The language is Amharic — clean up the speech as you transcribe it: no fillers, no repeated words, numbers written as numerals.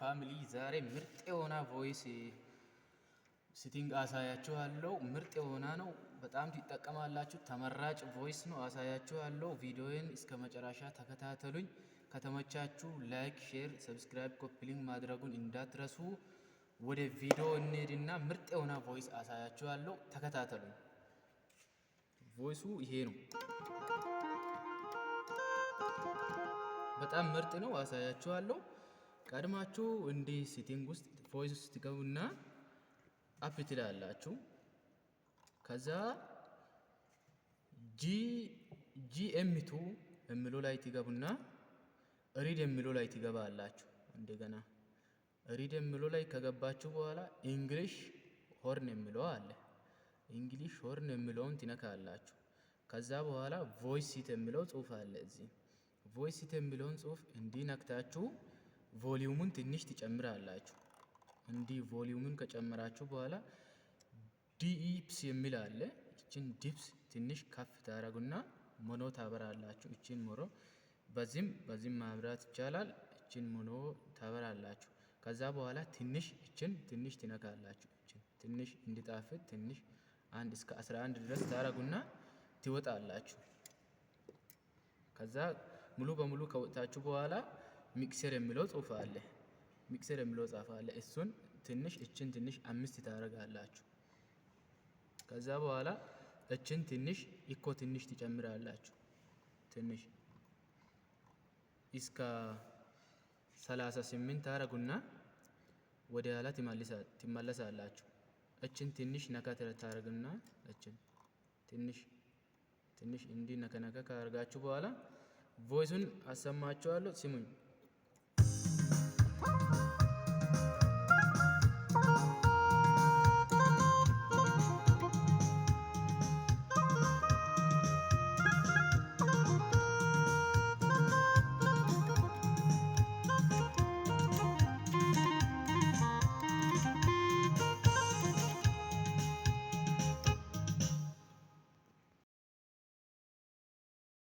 ፋሚሊ ዛሬ ምርጥ የሆነ ቮይስ ሲቲንግ አሳያችኋለሁ። ምርጥ የሆነ ነው፣ በጣም ትጠቀማላችሁ። ተመራጭ ቮይስ ነው አሳያችኋለሁ። ቪዲዮዬን እስከ መጨረሻ ተከታተሉኝ። ከተመቻችሁ ላይክ፣ ሼር፣ ሰብስክራይብ፣ ኮፒ ሊንክ ማድረጉን እንዳትረሱ። ወደ ቪዲዮ እንሄድና ምርጥ የሆነ ቮይስ አሳያችኋለሁ። ተከታተሉኝ። ቮይሱ ይሄ ነው። በጣም ምርጥ ነው አሳያችኋለሁ። ቀድማችሁ እንዲህ ሴቲንግ ውስጥ ቮይስ ውስጥ ትገቡና አፕ ትላላችሁ። ከዛ ጂኤም2 የሚለው ላይ ትገቡና ሪድ የሚለው ላይ ትገባላችሁ። እንደገና ሪድ የሚለው ላይ ከገባችሁ በኋላ እንግሊሽ ሆርን የሚለው አለ። እንግሊሽ ሆርን የሚለውን ትነካላችሁ። ከዛ በኋላ ቮይስ ሲት የሚለው ጽሁፍ አለ። እዚህ ቮይስ ሲት የሚለውን ጽሁፍ እንዲህ ነክታችሁ ቮሊዩሙን ትንሽ ትጨምራላችሁ። እንዲህ ቮሊዩሙን ከጨመራችሁ በኋላ ዲፕስ የሚል አለ። እቺን ዲፕስ ትንሽ ከፍ ታረጉና ሞኖ ታበራላችሁ። እቺን ሞኖ በዚህም ማብራት ይቻላል። እቺን ሞኖ ታበራላችሁ። ከዛ በኋላ እቺን ትንሽ ትነካላችሁ። እቺን ትንሽ እንዲጣፍጥ ትንሽ 1 እስከ 11 ድረስ ታረጉና ትወጣላችሁ። ከዛ ሙሉ በሙሉ ከወጣችሁ በኋላ ሚክሰር የሚለው ጽሁፍ አለ። ሚክሰር የሚለው ጽሁፍ አለ። እሱን እቺን ትንሽ 5 ታረጋላችሁ። ከዛ በኋላ እቺን ኢኮ ትንሽ ትጨምራላችሁ። ትንሽ እስከ 38 ታረጉና ወደ ኋላ ትመለሳላችሁ። እቺን ትንሽ ነካ ታረጉና እቺን ትንሽ እንዲህ ነካ ካረጋችሁ በኋላ ቮይሱን አሰማችኋለሁ። ስሙኝ።